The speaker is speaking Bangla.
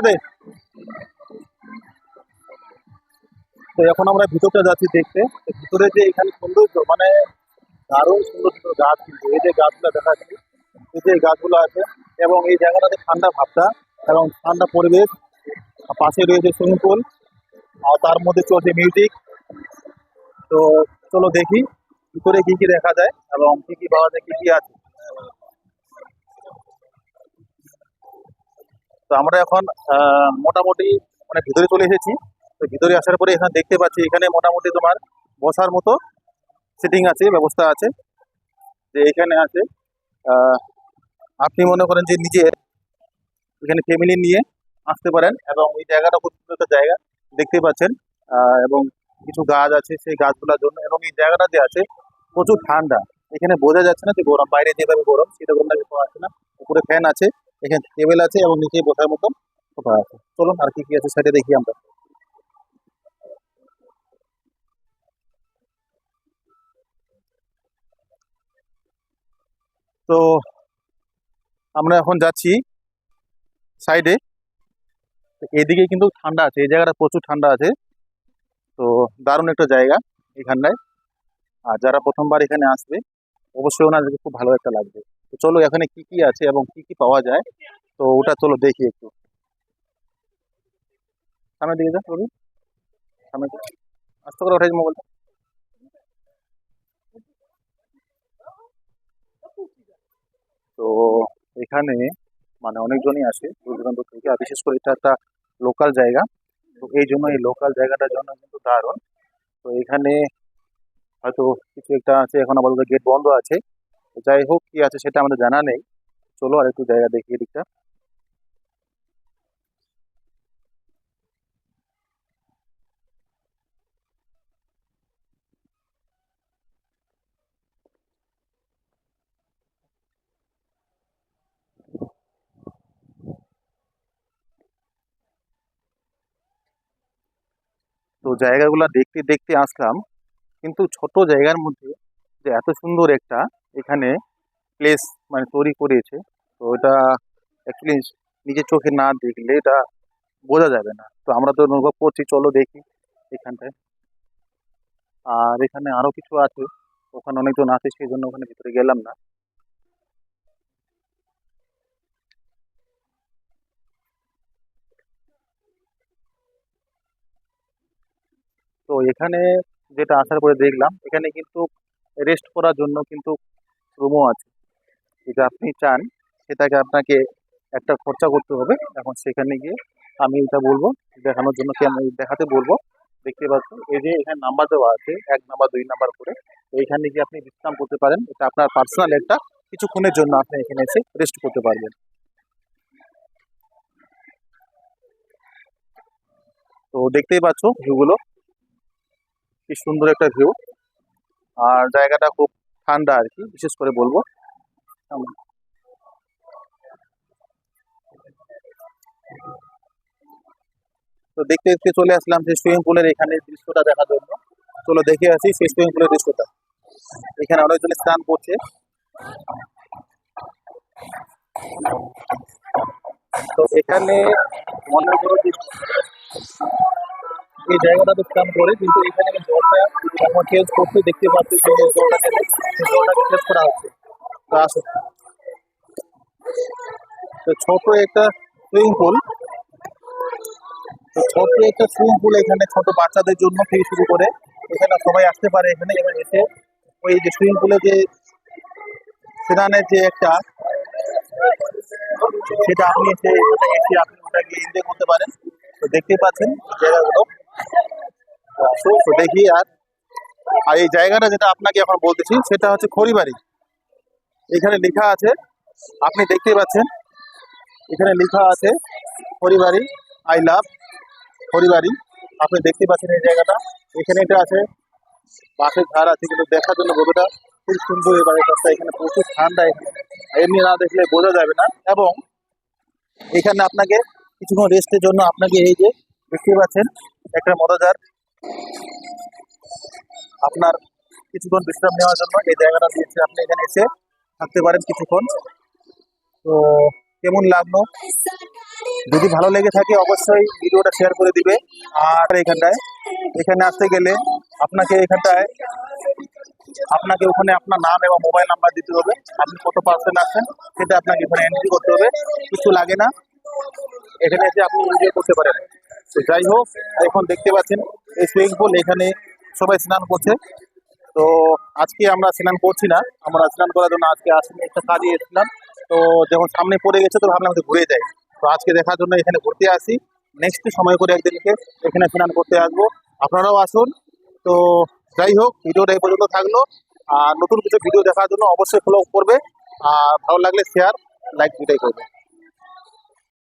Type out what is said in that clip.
দে। তো এখন আমরা ভিতরটা যাচ্ছি দেখতে। ভিতরে যে এখানে সৌন্দর্য মানে দারুণ সুন্দর সুন্দর গাছ, কিন্তু এই যে গাছগুলো দেখা যাচ্ছে, এই যে গাছগুলো আছে, এবং এই জায়গাটাতে ঠান্ডা ভাবটা এবং ঠান্ডা পরিবেশ। পাশে রয়েছে সুইমিং পুল, আর তার মধ্যে চলছে মিউজিক। তো চলো দেখি ভিতরে কি কি দেখা যায় এবং কি কি পাওয়া যায়, কি কি আছে। তো আমরা এখন মোটামুটি মানে ভিতরে চলে এসেছি। তো ভিতরে আসার পরে এখানে দেখতে পাচ্ছি এখানে মোটামুটি তোমার বসার মতো সিটিং আছে, ব্যবস্থা আছে। যে এখানে আছে আপনি মনে করেন যে নিজের এখানে ফ্যামিলি নিয়ে আসতে পারেন, এবং এই জায়গাটা খুব সুন্দর একটা জায়গা দেখতে পাচ্ছেন। এবং কিছু গাছ আছে সেই গাছগুলোর জন্য, এবং এই জায়গাটা যে আছে প্রচুর ঠান্ডা। এখানে বোঝা যাচ্ছে না যে গরম, বাইরে যেভাবে গরম সেটা গরম কিছু আছে না। উপরে ফ্যান আছে, এখানে টেবিল আছে, এবং নিচে বসার মতন সোফা আছে। চলুন আর কি কি আছে সেটা দেখি আমরা। তো আমরা এখন যাচ্ছি সাইডে। এদিকে কিন্তু ঠান্ডা আছে, এই জায়গাটা প্রচুর ঠান্ডা আছে। তো দারুণ একটা জায়গা এখানটায়। আর যারা প্রথমবার এখানে আসবে অবশ্যই ওনাদেরকে খুব ভালো একটা লাগবে। তো চলো এখানে কি কি আছে এবং কি কি পাওয়া যায়, তো ওটা চলো দেখি একটু। সামনে দিকে যা রবি, সামনে যা। আস্তে করে ওঠাই মোবাইলটা। তো এখানে মানে অনেকজনই আসে দূর দূরান্ত থেকে, আর বিশেষ করে এটা একটা লোকাল জায়গা। তো এই জন্য এই লোকাল জায়গাটার জন্য কিন্তু দারুণ। তো এখানে হয়তো কিছু একটা আছে, এখন আপাতত গেট বন্ধ আছে। তো যাই হোক কি আছে সেটা আমাদের জানা নেই। চলো আর একটু জায়গা দেখি এদিকটা। তো জায়গাগুলো দেখতে দেখতে আসলাম, কিন্তু ছোট জায়গার মধ্যে যে এত সুন্দর একটা এখানে প্লেস মানে তৈরি করেছে। তো এটা অ্যাকচুয়ালি নিজের চোখে না দেখলে এটা বোঝা যাবে না। তো আমরা তো অনুভব করছি, চলো দেখি এখানটায়। আর এখানে আরো কিছু আছে, ওখানে অনেকজন আছে সেই জন্য ওখানে ভিতরে গেলাম না। তো এখানে যেটা আসার পরে দেখলাম, এখানে কিন্তু রেস্ট করার জন্য কিন্তু রুমও আছে। যদি আপনি চান সেটাকে আপনাকে একটা খরচা করতে হবে। এখন সেখানে গিয়ে আমি এটা বলবো দেখানোর জন্য, কি আমি দেখাতে বলবো। দেখতে পাচ্ছেন এই যে এখানে নাম্বার দেওয়া আছে, 1 নাম্বার 2 নাম্বার করে। তো এইখানে গিয়ে আপনি বিশ্রাম করতে পারেন, এটা আপনার পার্সোনাল একটা কিছুক্ষণের জন্য আপনি এখানে এসে রেস্ট করতে পারবেন। তো দেখতেই পাচ্ছ ভিউগুলো, কি সুন্দর একটা ভিউ। আর জায়গাটা খুব ঠান্ডা আর কি, বিশেষ করে বলবো। তো দেখতে দেখতে চলে আসলাম সেই সুইমিং পুলের এখানে দৃশ্যটা দেখার জন্য। চলো দেখে আসি সেই সুইমিং পুলের দৃশ্যটা। এখানে অনেকজন স্নান করছে। তো এখানে মনে করো যে এই জায়গাটাতে স্নান করে, কিন্তু এখানে জলটা এখন চেঞ্জ করতে দেখতে পাচ্ছি, যে জলটা গেলে সেই জলটাকে চেঞ্জ করা হচ্ছে। তো আসো, তো ছোট একটা সুইমিং পুল। তো ছোট একটা সুইমিং পুল এখানে ছোট বাচ্চাদের জন্য থেকে শুরু করে এখানে সবাই আসতে পারে এখানে, এবং এসে ওই যে সুইমিং পুলে যে স্নানের যে একটা সেটা আপনি এসে এখানে এসে আপনি ওটাকে এনজয় করতে পারেন। তো দেখতে পাচ্ছেন জায়গাগুলো। তো দেখি। আর আর এই জায়গাটা যেটা আপনাকে এখন বলতেছি সেটা হচ্ছে খড়িবাড়ি। এখানে লেখা আছে, আপনি দেখতে পাচ্ছেন এখানে লেখা আছে খড়িবাড়ি, আই লাভ খড়িবাড়ি। আপনি দেখতে পাচ্ছেন এই জায়গাটা। এখানে এটা আছে, বাসের ধার আছে, কিন্তু দেখার জন্য কতটা খুব সুন্দর এই বাড়ির রাস্তা। এখানে প্রচুর ঠান্ডা, এখানে এমনি না দেখলে বোঝা যাবে না। এবং এখানে আপনাকে কিছুক্ষণ রেস্টের জন্য আপনাকে এই যে দেখতে পাচ্ছেন একটা মজাদার আপনার কিছুক্ষণ বিশ্রাম নেওয়ার জন্য এই জায়গাটা দিয়েছে, আপনি এখানে এসে থাকতে পারেন কিছুক্ষণ। তো কেমন লাগলো যদি ভালো লেগে থাকে অবশ্যই ভিডিওটা শেয়ার করে দিবে। আর এখানে আসতে গেলে আপনাকে ওখানে আপনার নাম এবং মোবাইল নাম্বার দিতে হবে, আপনি কত পার্সেন্ট আছেন সেটা আপনাকে এখানে এন্ট্রি করতে হবে, কিছু লাগে না। এখানে এসে আপনি এনজয় করতে পারেন। তো যাই হোক, এখন দেখতে পাচ্ছেন এই সুইমিং পুল, এখানে সবাই স্নান করছে। তো আজকে আমরা স্নান করছি না, আমরা স্নান করার জন্য আজকে আসলে একটা কাজে এসেছিলাম। তো যখন সামনে পড়ে গেছে তো ভাবলাম ঘুরে যাই। তো আজকে দেখার জন্য এখানে ঘুরতে আসি, নেক্সট সময় করে একদিনকে এখানে স্নান করতে আসবো, আপনারাও আসুন। তো যাই হোক, ভিডিওটা এই পর্যন্ত থাকলো। আর নতুন কিছু ভিডিও দেখার জন্য অবশ্যই ফলো করবে, আর ভালো লাগলে শেয়ার লাইক দুটাই করবে।